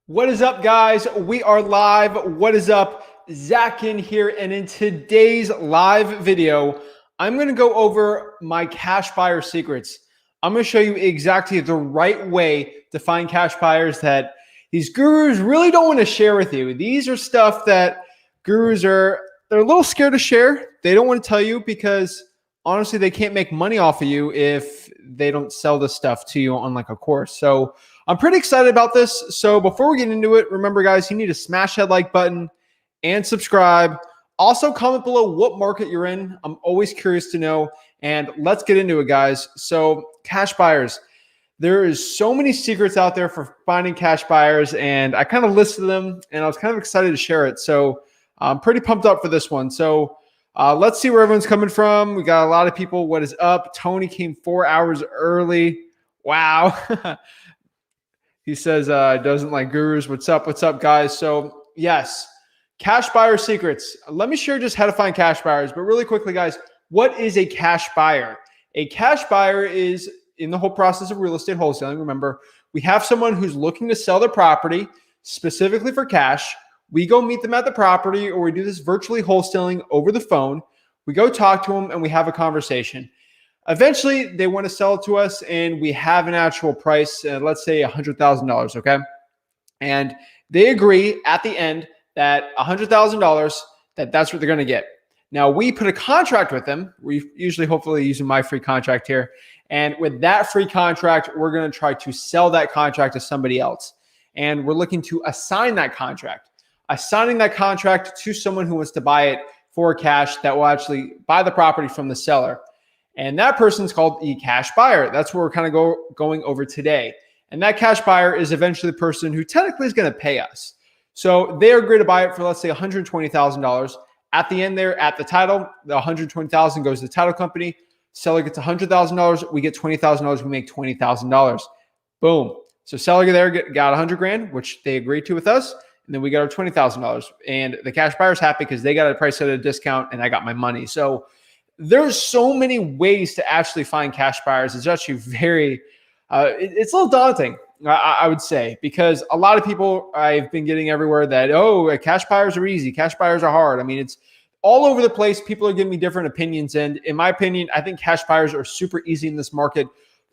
What is up, guys? We are live. What is up? Zach Ginn here. And in today's live video, I'm going to go over my cash buyer secrets. I'm going to show you exactly the right way to find cash buyers that these gurus really don't want to share with you. These are stuff that gurus they're a little scared to share. They don't want to tell you because honestly, they can't make money off of you if they don't sell this stuff to you on like a course. So I'm pretty excited about this. So before we get into it, remember guys, you need to smash that like button and subscribe. Also comment below what market you're in. I'm always curious to know. And let's get into it, guys. So cash buyers, there is so many secrets out there for finding cash buyers, and I kind of listed them and I was kind of excited to share it. So I'm pretty pumped up for this one. So let's see where everyone's coming from. We got a lot of people. What is up? Tony came 4 hours early. Wow. He says doesn't like gurus. What's up? What's up, guys? So yes, cash buyer secrets. Let me share just how to find cash buyers. But really quickly, guys, what is a cash buyer? A cash buyer is in the whole process of real estate wholesaling. Remember, we have someone who's looking to sell their property specifically for cash. We go meet them at the property, or we do this virtually wholesaling over the phone. We go talk to them and we have a conversation. Eventually, they want to sell it to us and we have an actual price, let's say $100,000, okay? And they agree at the end that $100,000, that's what they're going to get. Now, we put a contract with them. We usually, hopefully, using my free contract here. And with that free contract, we're going to try to sell that contract to somebody else. And we're looking to assign that contract. Assigning that contract to someone who wants to buy it for cash that will actually buy the property from the seller. And that person's called the cash buyer. That's what we're kind of going over today. And that cash buyer is eventually the person who technically is going to pay us. So they agree to buy it for, let's say, $120,000. At the end there, at the title, the $120,000 goes to the title company. Seller gets $100,000. We get $20,000. We make $20,000. Boom. So seller there got $100,000, which they agreed to with us. And then we got our $20,000. And the cash buyer's happy because they got a price at a discount and I got my money. So there's so many ways to actually find cash buyers. It's actually very, it's a little daunting, I would say, because a lot of people I've been getting everywhere that, oh, cash buyers are easy, cash buyers are hard. I mean, it's all over the place. People are giving me different opinions. And in my opinion, I think cash buyers are super easy in this market.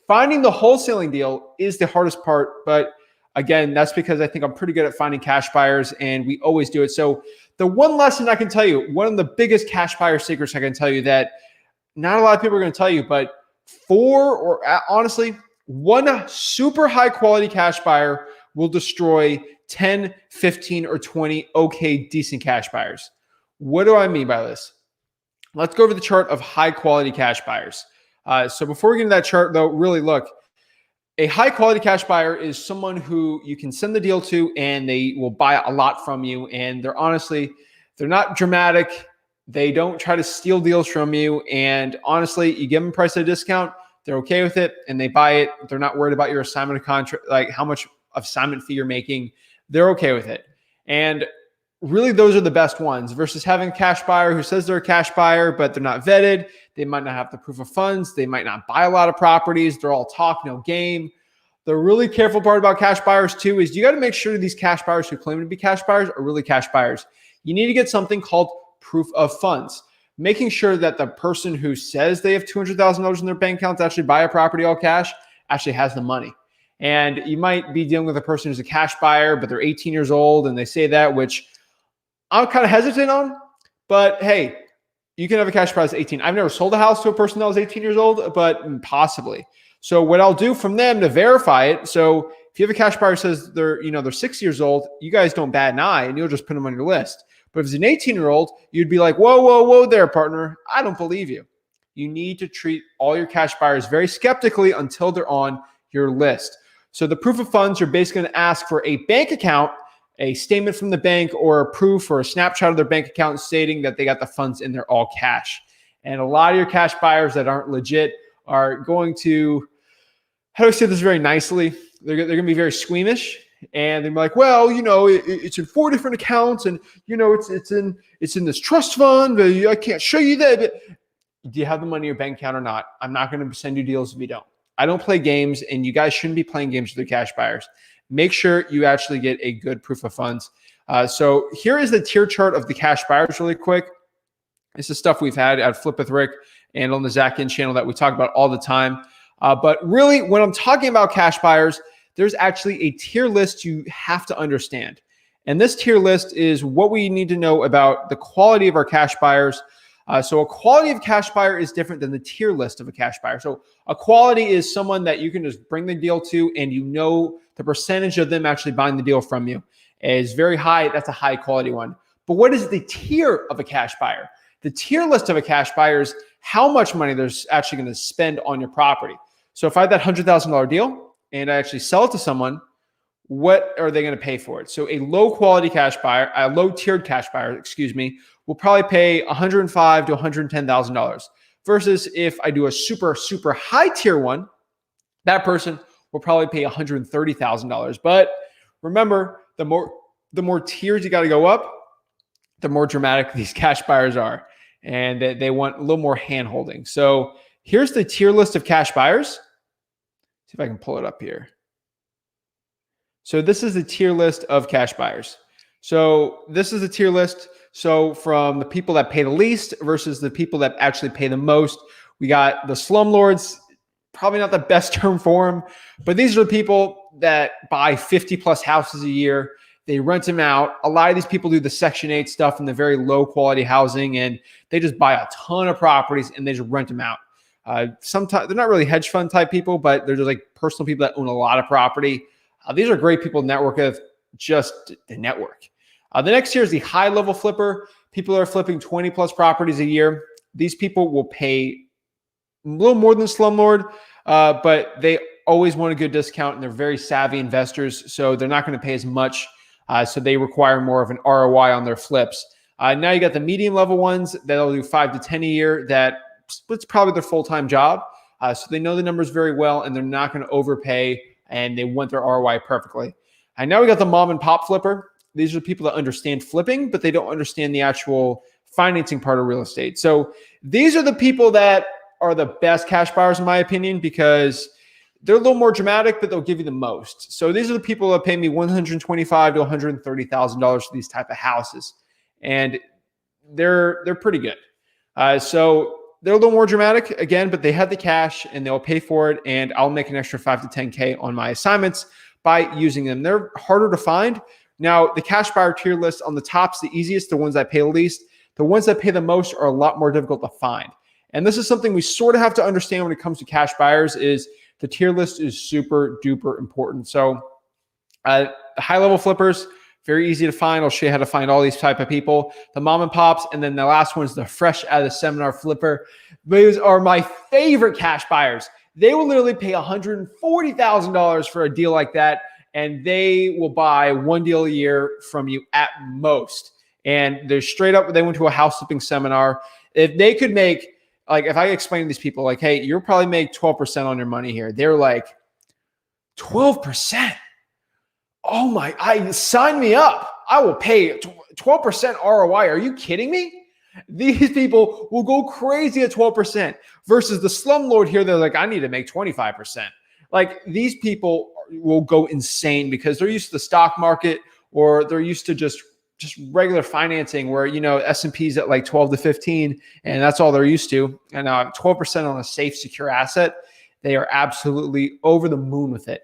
Finding the wholesaling deal is the hardest part. But again, that's because I think I'm pretty good at finding cash buyers and we always do it. So the one lesson I can tell you, one of the biggest cash buyer secrets I can tell you that not a lot of people are going to tell you, but honestly, one super high quality cash buyer will destroy 10, 15, or 20 okay, decent cash buyers. What do I mean by this? Let's go over the chart of high quality cash buyers. So before we get into that chart though, really look, a high quality cash buyer is someone who you can send the deal to and they will buy a lot from you. And they're not dramatic. They don't try to steal deals from you. And honestly, you give them a price at a discount, they're okay with it and they buy it. They're not worried about your assignment of contract, like how much assignment fee you're making. They're okay with it. And really, those are the best ones versus having a cash buyer who says they're a cash buyer, but they're not vetted. They might not have the proof of funds. They might not buy a lot of properties. They're all talk, no game. The really careful part about cash buyers too is you got to make sure these cash buyers who claim to be cash buyers are really cash buyers. You need to get something called proof of funds, making sure that the person who says they have $200,000 in their bank account to actually buy a property all cash actually has the money. And you might be dealing with a person who's a cash buyer, but they're 18 years old and they say that, which I'm kind of hesitant on, but hey, you can have a cash buyer that's 18. I've never sold a house to a person that was 18 years old, but possibly. So what I'll do from them to verify it. So if you have a cash buyer who says they're 6 years old, you guys don't bat an eye and you'll just put them on your list. But if it's an 18-year-old, you'd be like, whoa, whoa, whoa there, partner. I don't believe you. You need to treat all your cash buyers very skeptically until they're on your list. So the proof of funds, you're basically going to ask for a bank account, a statement from the bank, or a proof or a snapshot of their bank account stating that they got the funds in there all cash. And a lot of your cash buyers that aren't legit are going to, how do I say this very nicely? They're going to be very squeamish. And they're like, well, it's in 4 different accounts, and it's in this trust fund. But I can't show you that. But do you have the money in your bank account or not? I'm not going to send you deals if you don't. I don't play games, and you guys shouldn't be playing games with your cash buyers. make sure you actually get a good proof of funds. So here is the tier chart of the cash buyers really quick. This is stuff we've had at Flip with Rick and on the Zach Ginn channel that we talk about all the time. But really, when I'm talking about cash buyers, there's actually a tier list you have to understand. And this tier list is what we need to know about the quality of our cash buyers. So a quality of cash buyer is different than the tier list of a cash buyer. So a quality is someone that you can just bring the deal to, and you know the percentage of them actually buying the deal from you is very high. That's a high quality one. But what is the tier of a cash buyer? The tier list of a cash buyer is how much money they're actually going to spend on your property. So if I had that $100,000 deal and I actually sell it to someone, what are they going to pay for it? So a low quality cash buyer, a low tiered cash buyer, excuse me, will probably pay $105,000 to $110,000 versus if I do a super high tier one, that person will probably pay $130,000. But remember, the more tiers you got to go up, the more dramatic these cash buyers are, and they want a little more hand holding. So here's the tier list of cash buyers. See if I can pull it up here. So this is the tier list of cash buyers. So this is the tier list. So from the people that pay the least versus the people that actually pay the most, we got the slumlords, probably not the best term for them, but these are the people that buy 50 plus houses a year. They rent them out. A lot of these people do the Section 8 stuff in the very low quality housing, and they just buy a ton of properties and they just rent them out. Sometimes they're not really hedge fund type people, but they're just like personal people that own a lot of property. These are great people to network with, just the network. The next tier is the high level flipper. People are flipping 20 plus properties a year. These people will pay a little more than slumlord, but they always want a good discount, and they're very savvy investors, so they're not going to pay as much. So they require more of an ROI on their flips. Now you got the medium level ones that'll do 5 to 10 a year. That's probably their full-time job. So they know the numbers very well, and they're not going to overpay, and they want their ROI perfectly. And now we got the mom and pop flipper. These are people that understand flipping, but they don't understand the actual financing part of real estate. So these are the people that are the best cash buyers, in my opinion, because they're a little more dramatic, but they'll give you the most. So these are the people that pay me $125,000 to $130,000 for these type of houses, and they're pretty good. So they're a little more dramatic again, but they have the cash and they'll pay for it, and I'll make an extra 5 to 10K on my assignments by using them. They're harder to find. Now, the cash buyer tier list on the top's the easiest, the ones that pay the least. The ones that pay the most are a lot more difficult to find. And this is something we sort of have to understand when it comes to cash buyers is the tier list is super duper important. So high level flippers, very easy to find. I'll show you how to find all these type of people. The mom and pops, and then the last one is the fresh out of the seminar flipper. Those are my favorite cash buyers. They will literally pay $140,000 for a deal like that, and they will buy one deal a year from you at most. And they're straight up, they went to a house flipping seminar. If they could make, like, if I explain to these people, like, hey, you'll probably make 12% on your money here. They're like, 12%? Oh my, sign me up. I will pay 12% ROI. Are you kidding me? These people will go crazy at 12% versus the slumlord here. They're like, I need to make 25%. Like, these people will go insane because they're used to the stock market, or they're used to just regular financing where, you know, S&P's at like 12 to 15, and that's all they're used to. And 12% on a safe, secure asset, they are absolutely over the moon with it.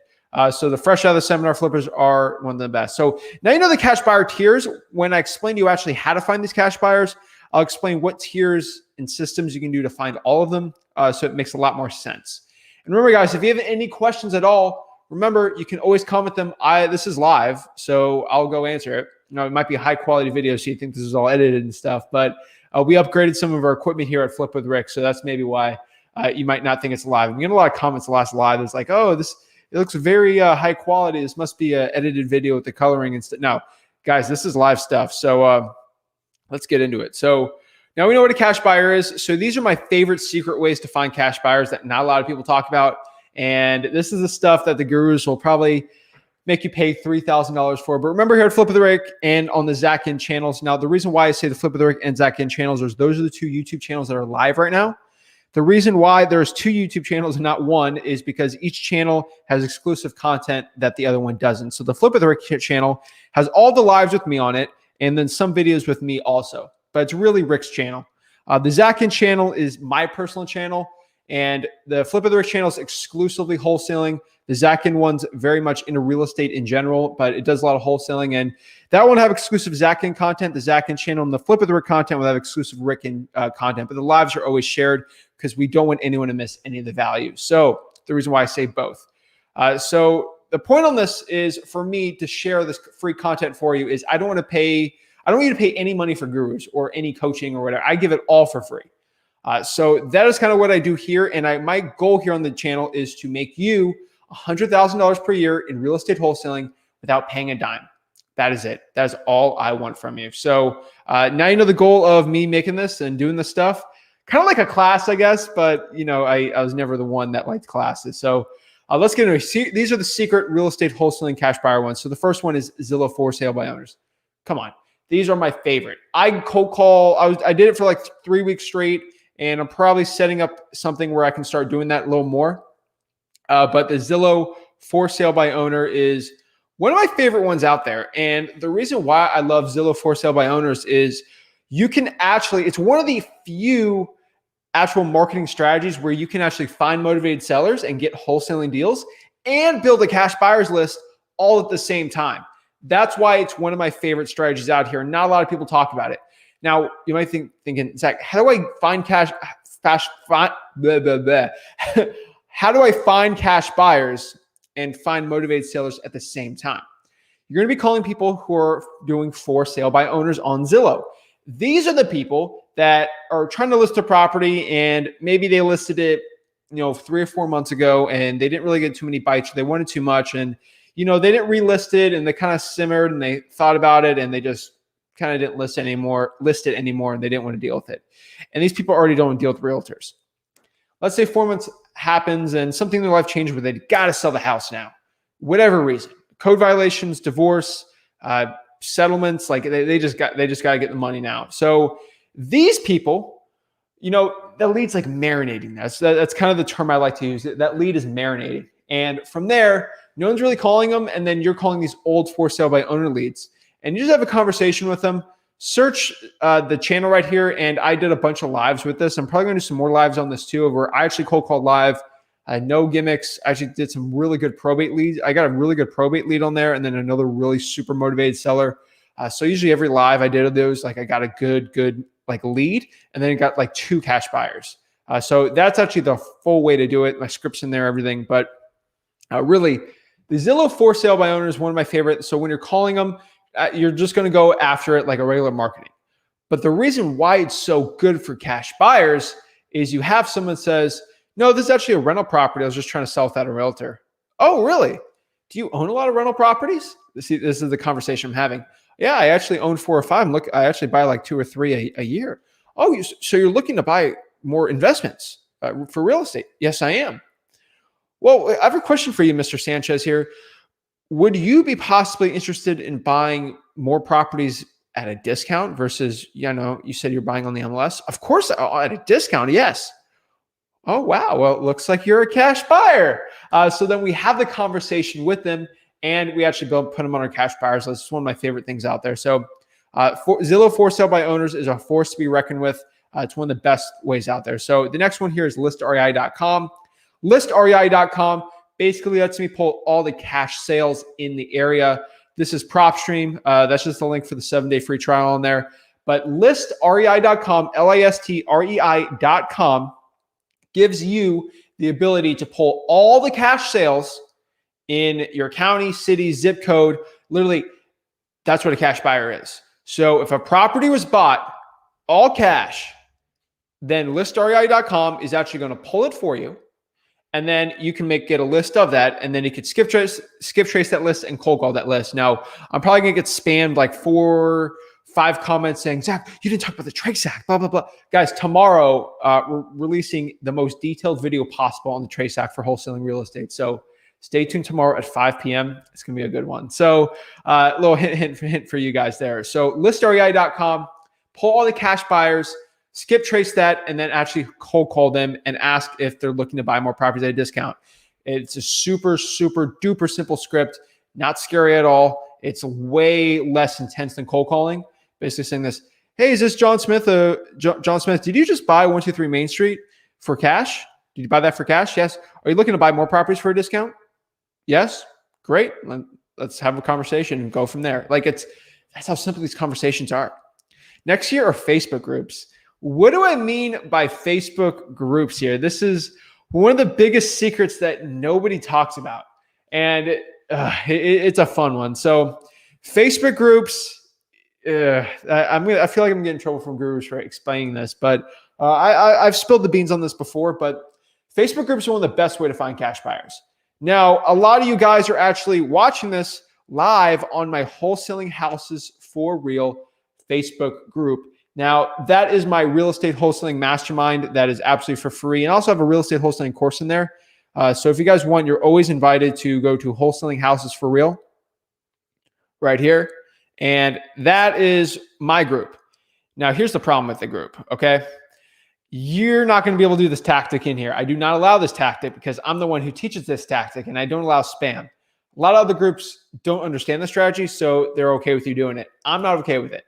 So the fresh out of the seminar flippers are one of the best. So now you know the cash buyer tiers. When I explain to you actually how to find these cash buyers, I'll explain what tiers and systems you can do to find all of them. So it makes a lot more sense. And remember, guys, if you have any questions at all, remember, you can always comment them. This is live, so I'll go answer it. You know, it might be a high quality video, so you think this is all edited and stuff, but we upgraded some of our equipment here at Flip with Rick, so that's maybe why you might not think it's live. We get a lot of comments the last live. It's like, oh, it looks very high quality. This must be an edited video with the coloring and stuff. No, guys, this is live stuff. So let's get into it. So now we know what a cash buyer is. So these are my favorite secret ways to find cash buyers that not a lot of people talk about. And this is the stuff that the gurus will probably make you pay $3,000 for. But remember, here at Flip with Rick and on the Zach Ginn channels. Now, the reason why I say the Flip with Rick and Zach Ginn channels is those are the two YouTube channels that are live right now. The reason why there's 2 YouTube channels and not one is because each channel has exclusive content that the other one doesn't. So the Flip of the Rick channel has all the lives with me on it, and then some videos with me also. But it's really Rick's channel. The Zach Ginn channel is my personal channel, and the Flip of the Rick channel is exclusively wholesaling. The Zach Ginn one's very much into real estate in general, but it does a lot of wholesaling, and that won't have exclusive Zach Ginn content. The Zach Ginn channel and the Flip of the Rick content will have exclusive Rick and content, but the lives are always shared because we don't want anyone to miss any of the value. So the reason why I say both. So the point on this is for me to share this free content for you is I don't want you to pay any money for gurus or any coaching or whatever. I give it all for free. So that is kind of what I do here. And my goal here on the channel is to make you $100,000 per year in real estate wholesaling without paying a dime. That is it. That is all I want from you. So now you know the goal of me making this and doing this stuff. Kind of like a class, I guess, but I was never the one that liked classes. So let's get into it. These are the secret real estate wholesaling cash buyer ones. So the first one is Zillow for sale by owners. Come on. These are my favorite. I cold call. I did it for like 3 weeks straight, and I'm probably setting up something where I can start doing that a little more. But the Zillow for sale by owner is one of my favorite ones out there. And the reason why I love Zillow for sale by owners is it's one of the few actual marketing strategies where you can actually find motivated sellers and get wholesaling deals and build a cash buyers list all at the same time. That's why it's one of my favorite strategies out here. Not a lot of people talk about it. Now, you might thinking, Zach, how do I find how do I find cash buyers and find motivated sellers at the same time? You're going to be calling people who are doing for sale by owners on Zillow. These are the people that are trying to list a property and maybe they listed it, 3 or 4 months ago and they didn't really get too many bites or they wanted too much and, they didn't relist it and they kind of simmered and they thought about it and they just kind of didn't list it anymore and they didn't want to deal with it. And these people already don't want to deal with realtors. Let's say 4 months happens and something in their life changes where they got to sell the house now, whatever reason, code violations, divorce, settlements, like they just got to get the money now. So these people, that lead's like marinating. That's kind of the term I like to use. That lead is marinating. And from there, no one's really calling them. And then you're calling these old for sale by owner leads and you just have a conversation with them. Search the channel right here. And I did a bunch of lives with this. I'm probably going to do some more lives on this too, where I actually cold called live. No gimmicks. I actually did some really good probate leads. I got a really good probate lead on there and then another really super motivated seller. So usually every live I did of those, like I got a good like lead and then it got like 2 cash buyers. So that's actually the full way to do it. My script's in there, everything. But really, the Zillow for sale by owner is one of my favorites. So when you're calling them, you're just going to go after it like a regular marketing. But the reason why it's so good for cash buyers is you have someone says, no, this is actually a rental property. I was just trying to sell without a realtor. Oh, really? Do you own a lot of rental properties? This is the conversation I'm having. Yeah, I actually own 4 or 5. I actually buy like 2 or 3 a year. Oh, so you're looking to buy more investments for real estate? Yes, I am. Well, I have a question for you, Mr. Sanchez here. Would you be possibly interested in buying more properties at a discount versus, you said you're buying on the MLS? Of course, at a discount, yes. Oh, wow. Well, it looks like you're a cash buyer. So then we have the conversation with them and we actually put them on our cash buyers list. It's one of my favorite things out there. So Zillow for sale by owners is a force to be reckoned with. It's one of the best ways out there. So the next one here is listrei.com. Listrei.com basically lets me pull all the cash sales in the area. This is PropStream. That's just the link for the 7-day free trial on there. But listrei.com, listrei.com, gives you the ability to pull all the cash sales in your county, city, zip code. Literally, that's what a cash buyer is. So if a property was bought all cash, then listrei.com is actually going to pull it for you. And then you can get a list of that. And then you could skip trace that list and cold call that list. Now, I'm probably going to get spammed like 4, 5 comments saying, Zach, you didn't talk about the Trace Act, blah, blah, blah. Guys, tomorrow, we're releasing the most detailed video possible on the Trace Act for wholesaling real estate. So stay tuned tomorrow at 5 p.m. It's going to be a good one. So a little hint for you guys there. So listrei.com, pull all the cash buyers, skip trace that, and then actually cold call them and ask if they're looking to buy more properties at a discount. It's a super, super duper simple script, not scary at all. It's way less intense than cold calling. Basically saying this, hey, is this John Smith? John Smith, did you just buy 123 Main Street for cash? Did you buy that for cash? Yes. Are you looking to buy more properties for a discount? Yes. Great. Let's have a conversation and go from there. That's how simple these conversations are. Next here are Facebook groups. What do I mean by Facebook groups here? This is one of the biggest secrets that nobody talks about. And it's a fun one. So Facebook groups, I feel like I'm getting in trouble from gurus for explaining this, but I've spilled the beans on this before, but Facebook groups are one of the best way to find cash buyers. Now, a lot of you guys are actually watching this live on my Wholesaling Houses for Real Facebook group. Now, that is my real estate wholesaling mastermind that is absolutely for free. And I also have a real estate wholesaling course in there. So if you guys want, you're always invited to go to Wholesaling Houses for Real right here. And that is my group. Now, here's the problem with the group, okay? You're not going to be able to do this tactic in here. I do not allow this tactic because I'm the one who teaches this tactic, and I don't allow spam. A lot of other groups don't understand the strategy, so they're okay with you doing it. I'm not okay with it.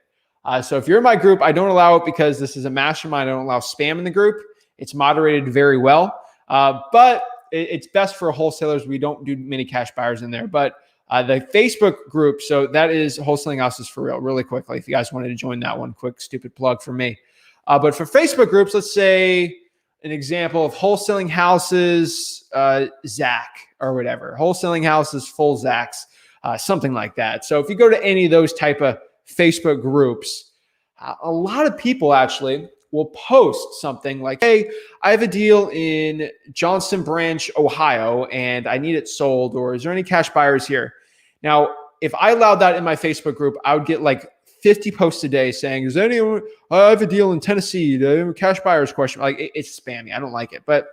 So if you're in my group, I don't allow it because this is a mastermind. I don't allow spam in the group. It's moderated very well, but it's best for wholesalers. We don't do many cash buyers in there, but the Facebook group, so that is Wholesaling Houses for Real. Really quickly, if you guys wanted to join that one, quick stupid plug for me. But for Facebook groups, let's say an example of Wholesaling Houses Zach or whatever, Wholesaling Houses full Zachs, something like that. So if you go to any of those type of Facebook groups, a lot of people actually will post something like, hey, I have a deal in Johnston Branch, Ohio, and I need it sold, or is there any cash buyers here? Now, if I allowed that in my Facebook group, I would get like 50 posts a day saying, is there anyone, I have a deal in Tennessee, the cash buyers question. Like it's spammy. I don't like it. But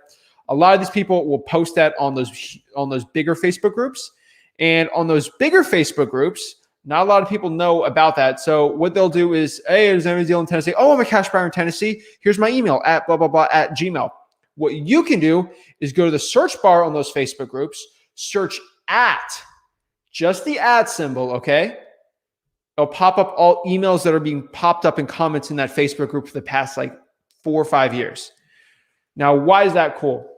a lot of these people will post that on those bigger Facebook groups. And on those bigger Facebook groups, not a lot of people know about that. So what they'll do is, hey, is there any deal in Tennessee? Oh, I'm a cash buyer in Tennessee. Here's my email at blah, blah, blah at Gmail. What you can do is go to the search bar on those Facebook groups, search at, just the at symbol, okay? It'll pop up all emails that are being popped up in comments in that Facebook group for the past like 4 or 5 years. Now, why is that cool?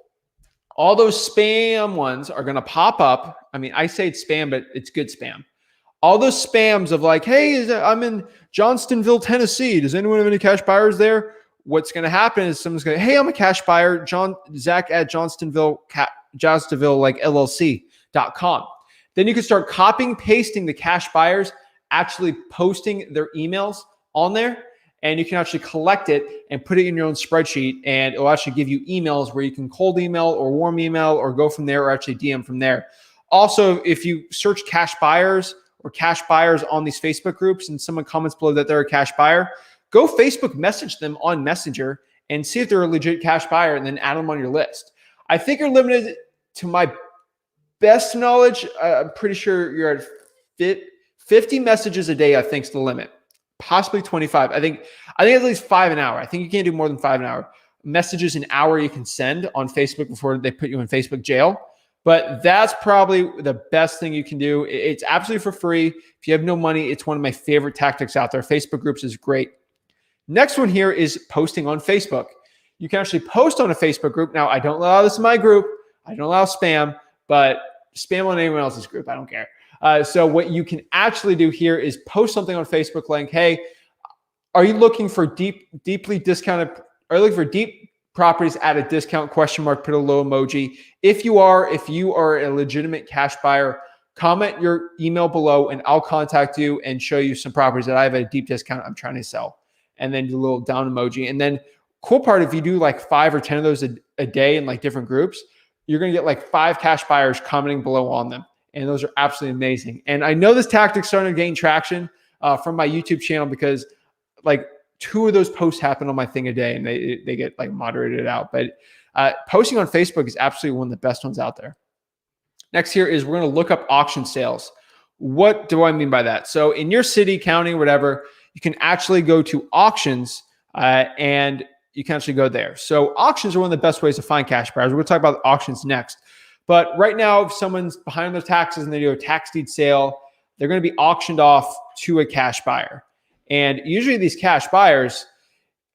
All those spam ones are going to pop up. I mean, I say it's spam, but it's good spam. All those spams of like, hey, I'm in Johnstonville, Tennessee. Does anyone have any cash buyers there? What's going to happen is someone's going to, hey, I'm a cash buyer. Zach at Johnstonville, like LLC.com. Then you can start copying, pasting the cash buyers, actually posting their emails on there, and you can actually collect it and put it in your own spreadsheet, and it'll actually give you emails where you can cold email or warm email or go from there or actually DM from there. Also, if you search cash buyers or cash buyers on these Facebook groups and someone comments below that they're a cash buyer, go Facebook message them on Messenger and see if they're a legit cash buyer and then add them on your list. I think you're limited to my best knowledge. I'm pretty sure you're at 50 messages a day, I think is the limit. Possibly 25. I think at least 5 an hour. I think you can't do more than 5 an hour. Messages an hour you can send on Facebook before they put you in Facebook jail. But that's probably the best thing you can do. It's absolutely for free. If you have no money, it's one of my favorite tactics out there. Facebook groups is great. Next one here is posting on Facebook. You can actually post on a Facebook group. Now, I don't allow this in my group. I don't allow spam, but spam on anyone else's group, I don't care. So what you can actually do here is post something on Facebook like, hey, are you looking for deeply discounted, are you looking for deep properties at a discount, question mark, put a low emoji. If you are a legitimate cash buyer, comment your email below and I'll contact you and show you some properties that I have at a deep discount I'm trying to sell. And then do a little down emoji. And then cool part, if you do like 5 or 10 of those a day in like different groups, you're going to get like 5 cash buyers commenting below on them. And those are absolutely amazing. And I know this tactic's starting to gain traction from my YouTube channel because like 2 of those posts happen on my thing a day and they get like moderated out. But posting on Facebook is absolutely one of the best ones out there. Next here is we're going to look up auction sales. What do I mean by that? So in your city, county, whatever, you can actually go to auctions and you can actually go there. So auctions are one of the best ways to find cash buyers. We're going to talk about auctions next. But right now, if someone's behind their taxes and they do a tax deed sale, they're going to be auctioned off to a cash buyer. And usually these cash buyers,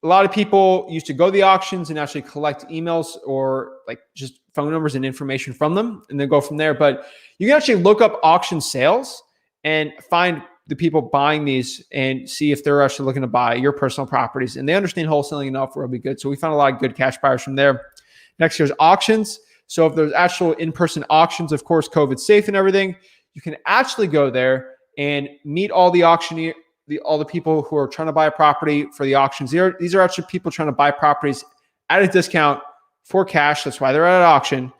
a lot of people used to go to the auctions and actually collect emails or like just phone numbers and information from them and then go from there. But you can actually look up auction sales and find the people buying these and see if they're actually looking to buy your personal properties. And they understand wholesaling enough where it'll be good. So we found a lot of good cash buyers from there. Next year's auctions. So if there's actual in-person auctions, of course, COVID's safe and everything, you can actually go there and meet all the auctioneer, all the people who are trying to buy a property for the auctions. These are actually people trying to buy properties at a discount for cash. That's why they're at an auction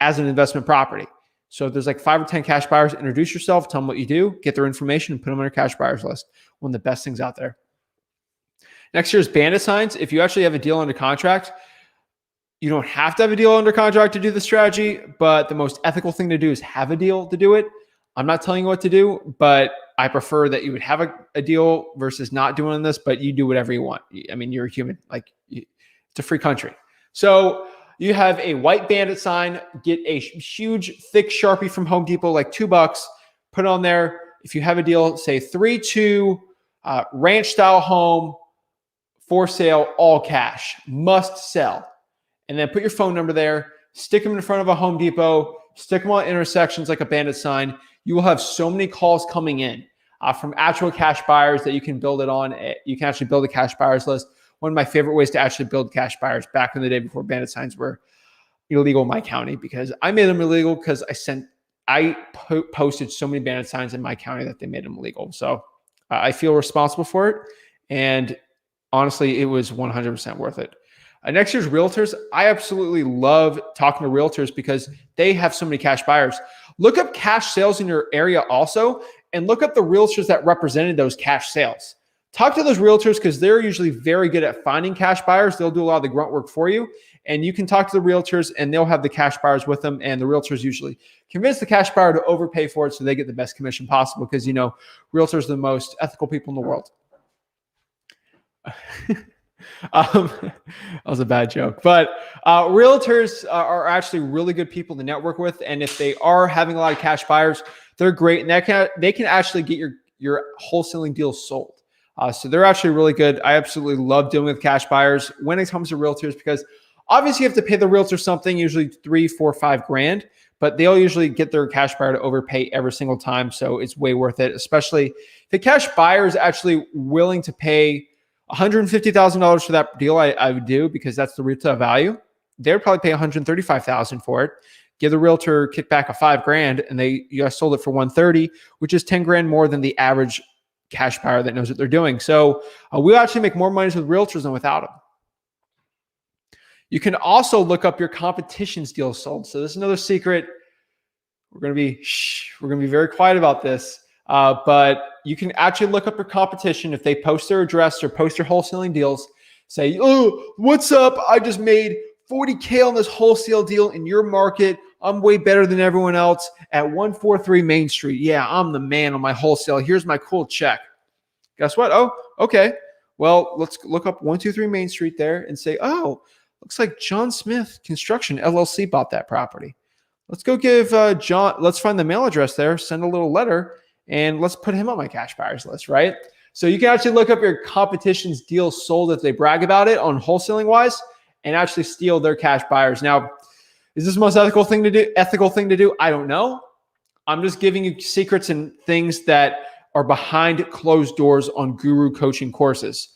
as an investment property. So if there's like 5 or 10 cash buyers, introduce yourself, tell them what you do, get their information, and put them on your cash buyers list. One of the best things out there. Next year's bandit signs. If you actually have a deal under contract, you don't have to have a deal under contract to do the strategy, but the most ethical thing to do is have a deal to do it. I'm not telling you what to do, but I prefer that you would have a deal versus not doing this, but you do whatever you want. I mean, you're a human. It's a free country. So you have a white bandit sign, get a huge, thick Sharpie from Home Depot, like $2, put it on there. If you have a deal, say 3-2 ranch style home for sale, all cash, must sell. And then put your phone number there, stick them in front of a Home Depot, stick them on intersections like a bandit sign. You will have so many calls coming in from actual cash buyers that you can build it on. You can actually build a cash buyers list. One of my favorite ways to actually build cash buyers back in the day before bandit signs were illegal in my county, because I made them illegal because I posted so many bandit signs in my county that they made them illegal. So I feel responsible for it. And honestly, it was 100% worth it. Next year's realtors. I absolutely love talking to realtors because they have so many cash buyers. Look up cash sales in your area also, and look up the realtors that represented those cash sales. Talk to those realtors because they're usually very good at finding cash buyers. They'll do a lot of the grunt work for you, and you can talk to the realtors and they'll have the cash buyers with them, and the realtors usually convince the cash buyer to overpay for it so they get the best commission possible, because realtors are the most ethical people in the world. That was a bad joke, but realtors are actually really good people to network with, and if they are having a lot of cash buyers, they're great, and they can actually get your wholesaling deals sold. So they're actually really good. I absolutely love dealing with cash buyers when it comes to realtors, because obviously you have to pay the realtor something, usually $3, $4, $5 grand, but they'll usually get their cash buyer to overpay every single time. So it's way worth it, especially if the cash buyer is actually willing to pay $150,000 for that deal. I would do, because that's the retail value. They would probably pay $135,000 for it. Give the realtor kickback of $5 grand, and you guys sold it for $130,000, which is $10 grand more than the average cash buyer that knows what they're doing. So we actually make more money with realtors than without them. You can also look up your competition's deals sold. So this is another secret. We're going to be very quiet about this. But you can actually look up your competition. If they post their address or post their wholesaling deals, say, "Oh, what's up? I just made $40K on this wholesale deal in your market. I'm way better than everyone else at 143 Main Street. Yeah, I'm the man on my wholesale. Here's my cool check." Guess what? Oh, okay. Well, let's look up 123 Main Street there and say, "Oh, looks like John Smith Construction LLC bought that property. Let's go give John, let's find the mail address there, send a little letter, and let's put him on my cash buyers list," right? So you can actually look up your competition's deals sold if they brag about it on wholesaling wise, and actually steal their cash buyers. Now, is this the most ethical thing to do? I don't know. I'm just giving you secrets and things that are behind closed doors on guru coaching courses.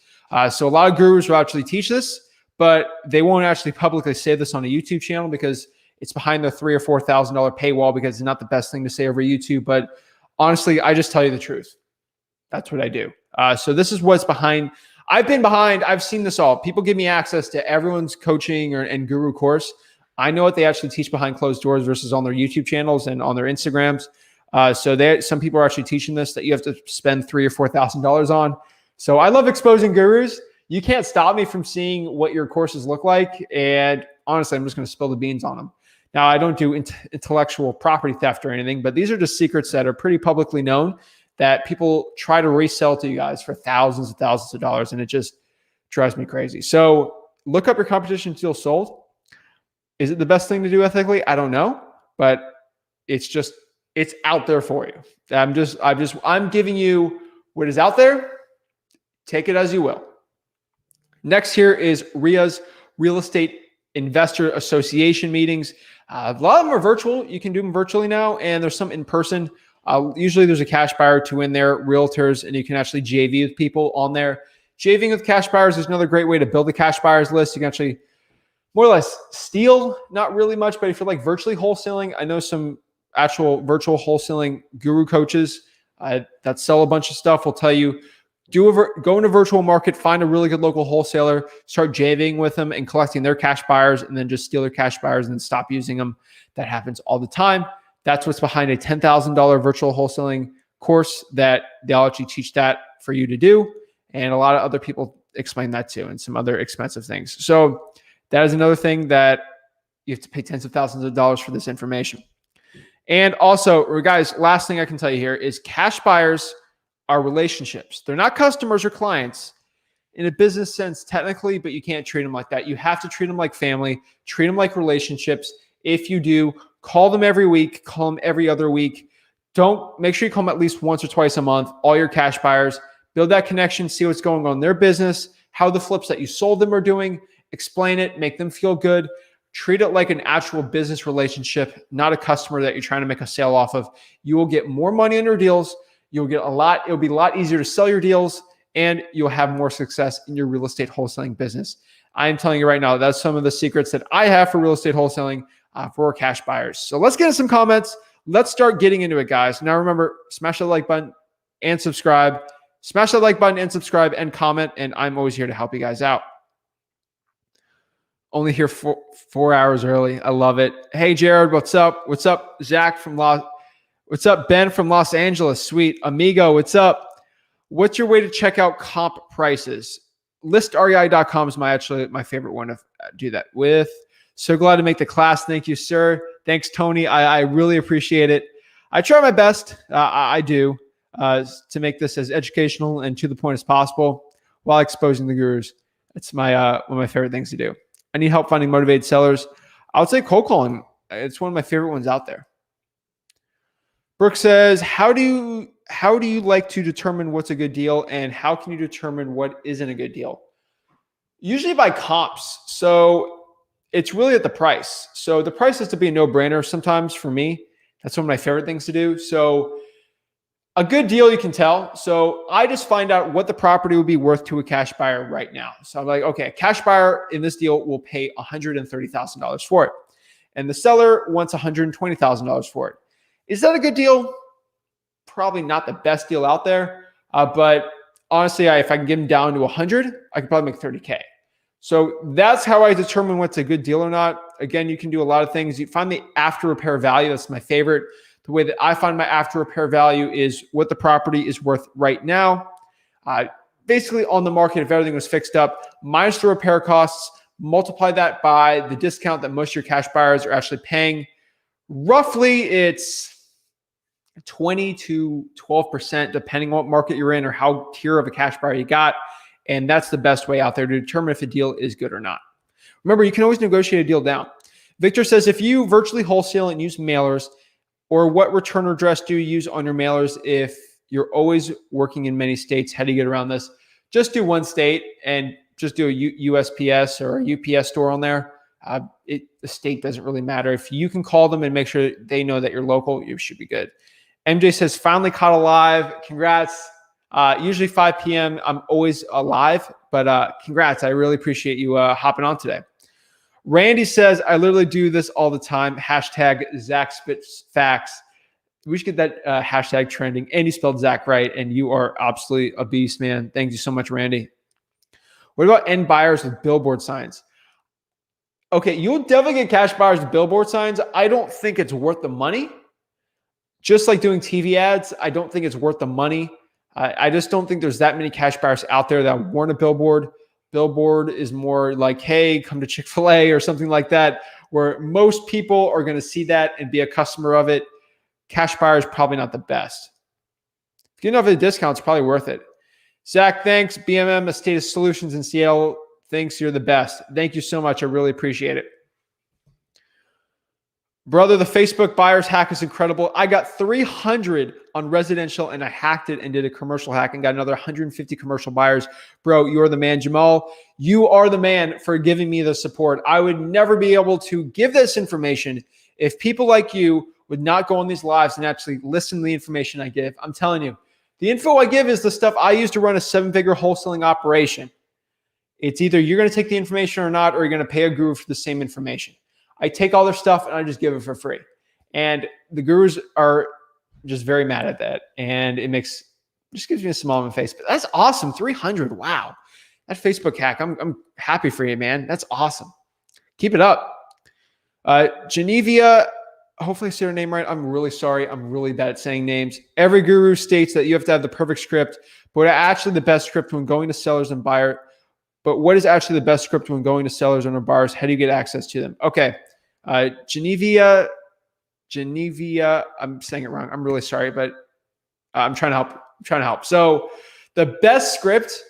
So a lot of gurus will actually teach this, but they won't actually publicly say this on a YouTube channel because it's behind the $3,000 or $4,000 paywall, because it's not the best thing to say over YouTube. But honestly, I just tell you the truth. That's what I do. So this is what's behind. I've seen this all. People give me access to everyone's coaching and guru course. I know what they actually teach behind closed doors versus on their YouTube channels and on their Instagrams. So some people are actually teaching this that you have to spend $3,000 or $4,000 on. So I love exposing gurus. You can't stop me from seeing what your courses look like. And honestly, I'm just going to spill the beans on them. Now, I don't do intellectual property theft or anything, but these are just secrets that are pretty publicly known that people try to resell to you guys for thousands and thousands of dollars. And Drives me crazy. So look up your competition deal sold. Is it the best thing to do ethically? I don't know, but it's out there for you. I'm giving you what is out there. Take it as you will. Next here is RIA's, Real Estate Investor Association meetings. A lot of them are virtual. You can do them virtually now, and there's some in person. Usually there's a cash buyer or two in there, realtors, and you can actually JV with people on there. JVing with cash buyers is another great way to build a cash buyers list. You can actually more or less steal, not really much, but if you're like virtually wholesaling, I know some actual virtual wholesaling guru coaches that sell a bunch of stuff will tell you, go into virtual market, find a really good local wholesaler, start JVing with them and collecting their cash buyers, and then just steal their cash buyers and then stop using them. That happens all the time. That's what's behind a $10,000 virtual wholesaling course that they'll actually teach that for you to do. And a lot of other people explain that too, and some other expensive things. So that is another thing that you have to pay tens of thousands of dollars for this information. And also, guys, last thing I can tell you here is cash buyers are relationships. They're not customers or clients in a business sense technically, but you can't treat them like that. You have to treat them like family, treat them like relationships. If you do, call them every week, call them every other week. Make sure you call them at least once or twice a month, all your cash buyers. Build that connection, see what's going on in their business, how the flips that you sold them are doing, explain it, make them feel good. Treat it like an actual business relationship, not a customer that you're trying to make a sale off of. You will get more money on your deals. It'll be a lot easier to sell your deals, and you'll have more success in your real estate wholesaling business. I am telling you right now, that's some of the secrets that I have for real estate wholesaling for cash buyers. So let's get into some comments. Let's start getting into it, guys. Now remember, smash that like button and subscribe. Smash that like button and subscribe and comment, and I'm always here to help you guys out. Only here 4 hours early. I love it. Hey, Jared, what's up? What's up, Zach what's up, Ben from Los Angeles? Sweet. Amigo, what's up? What's your way to check out comp prices? ListREI.com is my favorite one to do that with. So glad to make the class. Thank you, sir. Thanks, Tony. I really appreciate it. I try my best. I do. To make this as educational and to the point as possible while exposing the gurus. It's one of my favorite things to do. I need help finding motivated sellers. I would say cold calling. It's one of my favorite ones out there. Brooke says, how do you like to determine what's a good deal, and how can you determine what isn't a good deal? Usually by comps. So it's really at the price. So the price has to be a no-brainer sometimes for me. That's one of my favorite things to do. So a good deal, you can tell. So I just find out what the property would be worth to a cash buyer right now. So I'm like, okay, a cash buyer in this deal will pay $130,000 for it. And the seller wants $120,000 for it. Is that a good deal? Probably not the best deal out there. But honestly, if I can get them down to 100, I could probably make 30K. So that's how I determine what's a good deal or not. Again, you can do a lot of things. You find the after repair value. That's my favorite. The way that I find my after repair value is what the property is worth right now. Basically on the market, if everything was fixed up, minus the repair costs, multiply that by the discount that most of your cash buyers are actually paying. Roughly, it's 20 to 12%, depending on what market you're in or how tier of a cash buyer you got. And that's the best way out there to determine if a deal is good or not. Remember, you can always negotiate a deal down. Victor says, if you virtually wholesale and use mailers, or what return address do you use on your mailers if you're always working in many states? How do you get around this? Just do one state and just do a USPS or a UPS store on there. The state doesn't really matter. If you can call them and make sure they know that you're local, you should be good. MJ says, finally caught alive. Congrats. Usually 5 p.m. I'm always alive, but congrats. I really appreciate you hopping on today. Randy says, I literally do this all the time. Hashtag Zach spits facts. We should get that hashtag trending. And you spelled Zach right, and you are absolutely a beast, man. Thank you so much, Randy. What about end buyers with billboard signs? Okay, you'll definitely get cash buyers with billboard signs. I don't think it's worth the money. Just like doing TV ads, I don't think it's worth the money. I just don't think there's that many cash buyers out there that want a billboard. Billboard is more like, hey, come to Chick-fil-A or something like that, where most people are going to see that and be a customer of it. Cash buyer is probably not the best. If you don't have a discount, it's probably worth it. Zach, thanks. BMM Estate Solutions in Seattle thinks you're the best. Thank you so much. I really appreciate it. Brother, the Facebook buyers hack is incredible. I got 300 on residential and I hacked it and did a commercial hack and got another 150 commercial buyers. Bro, you're the man. Jamal, you are the man for giving me the support. I would never be able to give this information if people like you would not go on these lives and actually listen to the information I give. I'm telling you, the info I give is the stuff I use to run a 7-figure wholesaling operation. It's either you're going to take the information or not, or you're going to pay a guru for the same information. I take all their stuff and I just give it for free. And the gurus are just very mad at that. And it just gives me a smile on my face. But that's awesome. 300. Wow. That Facebook hack. I'm happy for you, man. That's awesome. Keep it up. Genevia, hopefully I say her name right. I'm really sorry. I'm really bad at saying names. Every guru states that you have to have the perfect script, but actually the best script when going to sellers and buyer. But what is actually the best script when going to sellers and buyers? How do you get access to them? Okay. Genevia, I'm saying it wrong. I'm really sorry, but I'm trying to help. So the best script,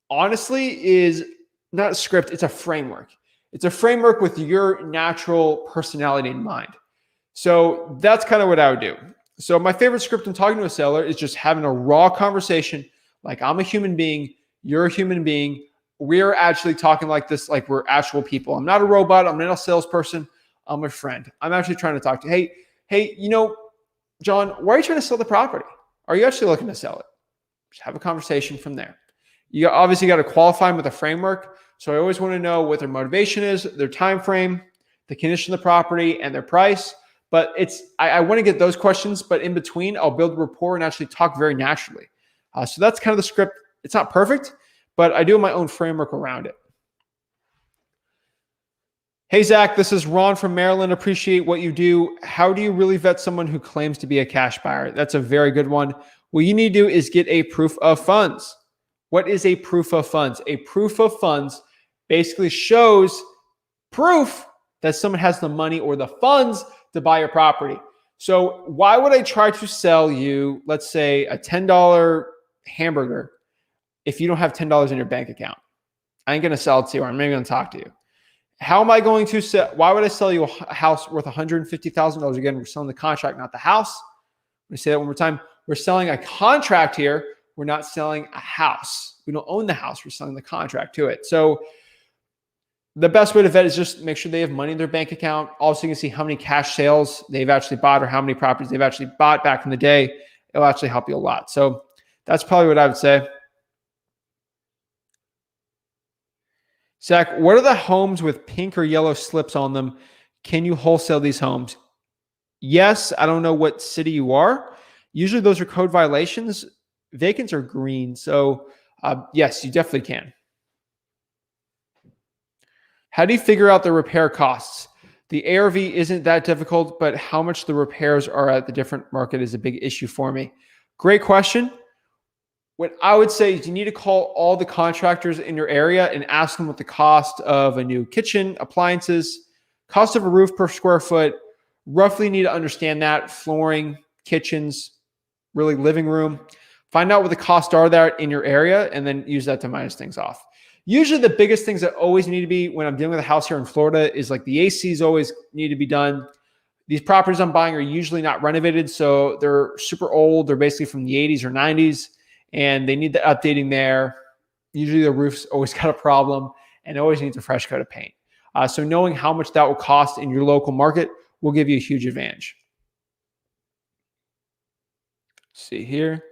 honestly, is not a script. It's a framework. It's a framework with your natural personality in mind. So that's kind of what I would do. So my favorite script in talking to a seller is just having a raw conversation. Like, I'm a human being. You're a human being. We're actually talking like this, like we're actual people. I'm not a robot. I'm not a salesperson. I'm a friend. I'm actually trying to talk to you. Hey, John, why are you trying to sell the property? Are you actually looking to sell it? Just have a conversation from there. You obviously got to qualify them with a framework. So I always want to know what their motivation is, their time frame, the condition of the property, and their price. But I want to get those questions, but in between, I'll build rapport and actually talk very naturally. So that's kind of the script. It's not perfect, but I do my own framework around it. Hey, Zach, this is Ron from Maryland. Appreciate what you do. How do you really vet someone who claims to be a cash buyer? That's a very good one. What you need to do is get a proof of funds. What is a proof of funds? A proof of funds basically shows proof that someone has the money or the funds to buy your property. So why would I try to sell you, let's say, a $10 hamburger if you don't have $10 in your bank account? I ain't going to sell it to you, or I'm not even going to talk to you. How am I going to sell? Why would I sell you a house worth $150,000? Again, we're selling the contract, not the house. Let me say that one more time. We're selling a contract here. We're not selling a house. We don't own the house. We're selling the contract to it. So the best way to vet is just make sure they have money in their bank account. Also, you can see how many cash sales they've actually bought or how many properties they've actually bought back in the day. It'll actually help you a lot. So that's probably what I would say. Zach, what are the homes with pink or yellow slips on them? Can you wholesale these homes? Yes. I don't know what city you are. Usually those are code violations. Vacants are green. So yes, you definitely can. How do you figure out the repair costs? The ARV isn't that difficult, but how much the repairs are at the different market is a big issue for me. Great question. What I would say is you need to call all the contractors in your area and ask them what the cost of a new kitchen, appliances, cost of a roof per square foot. Roughly need to understand that. Flooring, kitchens, really living room. Find out what the costs are there in your area and then use that to minus things off. Usually the biggest things that always need to be when I'm dealing with a house here in Florida is like the ACs always need to be done. These properties I'm buying are usually not renovated, so they're super old. They're basically from the 80s or 90s. And they need the updating there. Usually the roof's always got a problem and always needs a fresh coat of paint. So knowing how much that will cost in your local market will give you a huge advantage. Let's see here.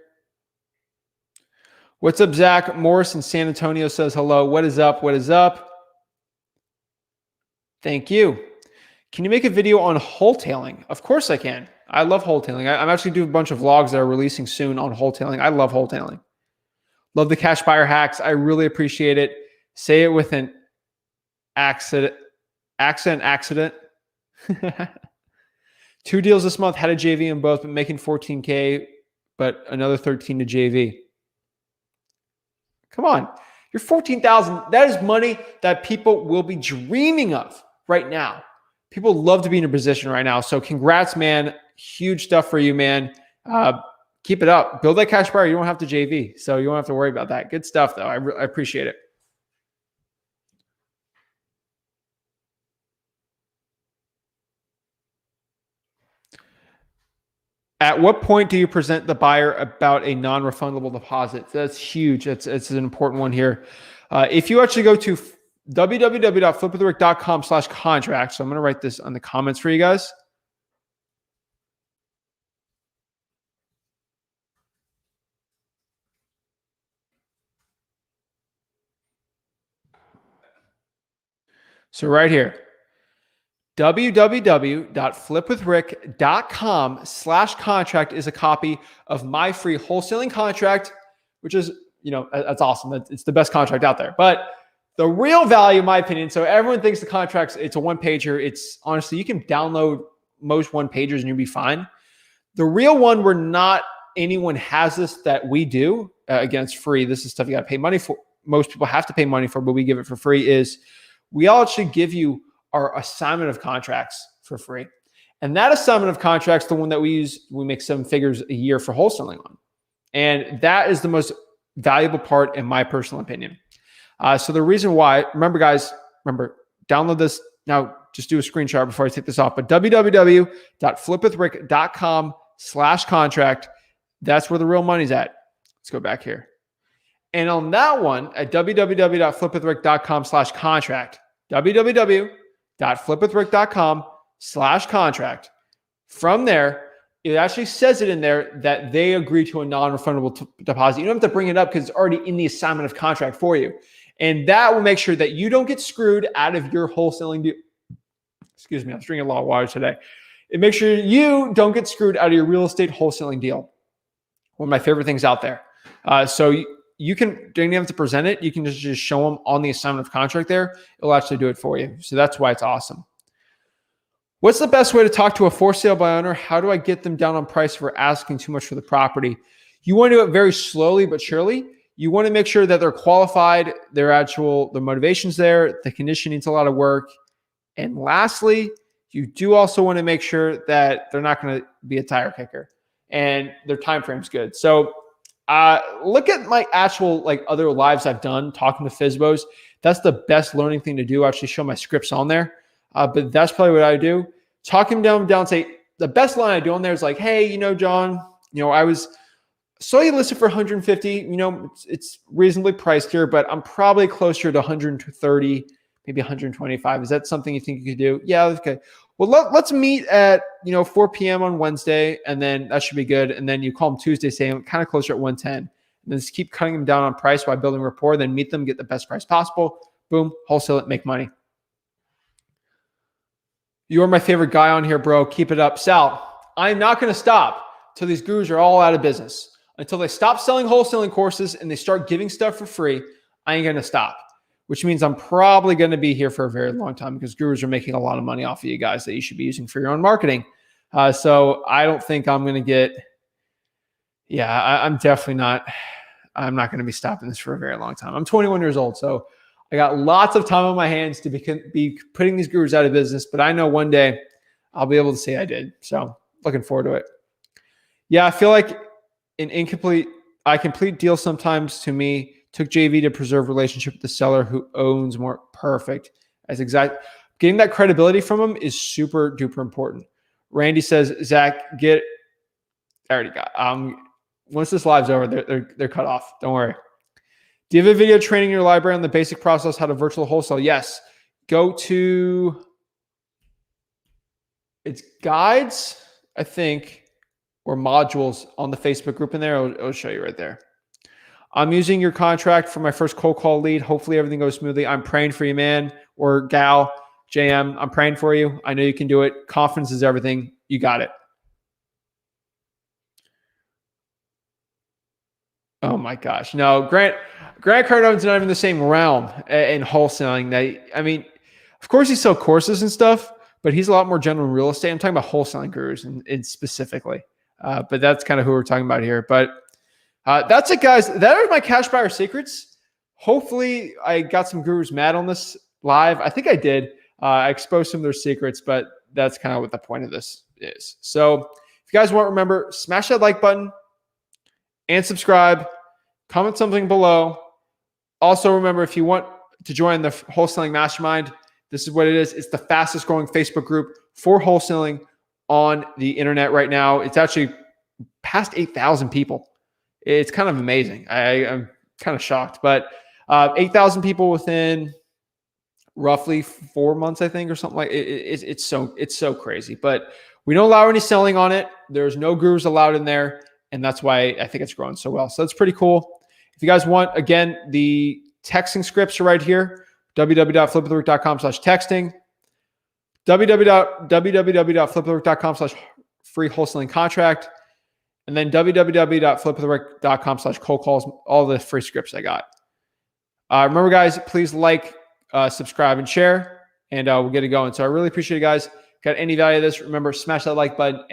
What's up, Zach? Morris in San Antonio says hello. What is up? What is up? Thank you. Can you make a video on wholesaling? Of course I can. I love wholesaling. I'm actually doing a bunch of vlogs that are releasing soon on wholesaling. I love wholesaling. Love the cash buyer hacks. I really appreciate it. Say it with an accent. 2 deals this month. Had a JV in both, but making $14K, but another 13 to JV. Come on. You're $14,000. That is money that people will be dreaming of right now. People love to be in a position right now. So congrats, man. Huge stuff for you, man. keep it up. Build that cash buyer. You don't have to JV. So you don't have to worry about that. Good stuff, though. I appreciate it. At what point do you present the buyer about a non-refundable deposit? That's huge. It's an important one here. If you actually go to www.flipwithrick.com/contract, so I'm going to write this on the comments for you guys. So right here, www.flipwithrick.com/contract is a copy of my free wholesaling contract, which is, that's awesome. It's the best contract out there. But the real value, in my opinion, so everyone thinks the contract's, it's a one-pager. It's honestly, you can download most one-pagers and you'll be fine. The real one where not anyone has this that we do, again, it's free. This is stuff you got to pay money for. Most people have to pay money for, but we give it for free, is we all actually give you our assignment of contracts for free. And that assignment of contracts, the one that we use, we make 7 figures a year for wholesaling on. And that is the most valuable part in my personal opinion. So the reason why, remember, download this now, just do a screenshot before I take this off, but www.flipwithrick.com/contract. That's where the real money's at. Let's go back here. And on that one, at www.flipwithrick.com/contract, www.flipwithrick.com/contract. From there, it actually says it in there that they agree to a non-refundable deposit. You don't have to bring it up because it's already in the assignment of contract for you. And that will make sure that you don't get screwed out of your wholesaling deal. Excuse me, I'm drinking a lot of water today. It makes sure you don't get screwed out of your real estate wholesaling deal. One of my favorite things out there. So you don't even have to present it. You can just show them on the assignment of contract there. It'll actually do it for you. So that's why it's awesome. What's the best way to talk to a for sale by owner? How do I get them down on price if we're asking too much for the property? You want to do it very slowly but surely. You want to make sure that they're qualified, the motivation's there, the condition needs a lot of work. And lastly, you do also want to make sure that they're not going to be a tire kicker and their time frame's good. So look at my actual other lives I've done talking to FSBOs. That's the best learning thing to do. I actually show my scripts on there. But that's probably what I do. Talking down, say the best line I do on there is like, hey, John, saw you listed for 150. It's reasonably priced here, but I'm probably closer to 130, maybe 125. Is that something you think you could do? Yeah, okay. Well, let's meet at 4 p.m. on Wednesday, and then that should be good. And then you call them Tuesday, saying I'm kind of closer at 110. And then just keep cutting them down on price while building rapport. Then meet them, get the best price possible. Boom, wholesale it, make money. You're my favorite guy on here, bro. Keep it up. Sal, I'm not going to stop till these gurus are all out of business. Until they stop selling wholesaling courses and they start giving stuff for free, I ain't going to stop. Which means I'm probably going to be here for a very long time because gurus are making a lot of money off of you guys that you should be using for your own marketing. So I don't think I'm going to get, I'm not going to be stopping this for a very long time. I'm 21 years old, so I got lots of time on my hands to be putting these gurus out of business, but I know one day I'll be able to say I did. So looking forward to it. Yeah, I feel like a complete deal sometimes to me took JV to preserve relationship with the seller who owns more. Perfect. Getting that credibility from him is super duper important. Randy says, Zach, I already got, once this live's over, they're cut off. Don't worry. Do you have a video training in your library on the basic process, how to virtual wholesale? Yes. Go to, it's guides, I think, or modules on the Facebook group in there. It'll show you right there. I'm using your contract for my first cold call lead. Hopefully everything goes smoothly. I'm praying for you, man or gal, JM. I'm praying for you. I know you can do it. Confidence is everything. You got it. Oh my gosh. No, Grant Cardone's not even in the same realm in wholesaling. Of course he sells courses and stuff, but he's a lot more general in real estate. I'm talking about wholesaling gurus and specifically. But that's kind of who we're talking about here. But that's it, guys. That are my cash buyer secrets. Hopefully I got some gurus mad on this live. I think I did. I exposed some of their secrets, but that's kind of what the point of this is. So if you guys want to remember, smash that like button. and subscribe. Comment something below. Also, remember, if you want to join the Wholesaling Mastermind, this is what it is. It's the fastest growing Facebook group for wholesaling on the internet right now. It's actually past 8,000 people. It's kind of amazing. I'm kind of shocked, but 8,000 people within roughly 4 months, I think, or something like it. It's so crazy, but we don't allow any selling on it. There's no gurus allowed in there. And that's why I think it's growing so well. So that's pretty cool. If you guys want, again, the texting scripts are right here. www.flipwithrick.com/texting, www.flipwithrick.com/free wholesaling contract, and then www.flipwithrick.com/cold calls, all the free scripts I got. Remember, guys, please like, subscribe, and share, and we'll get it going. So I really appreciate you guys. Got any value of this, remember, smash that like button.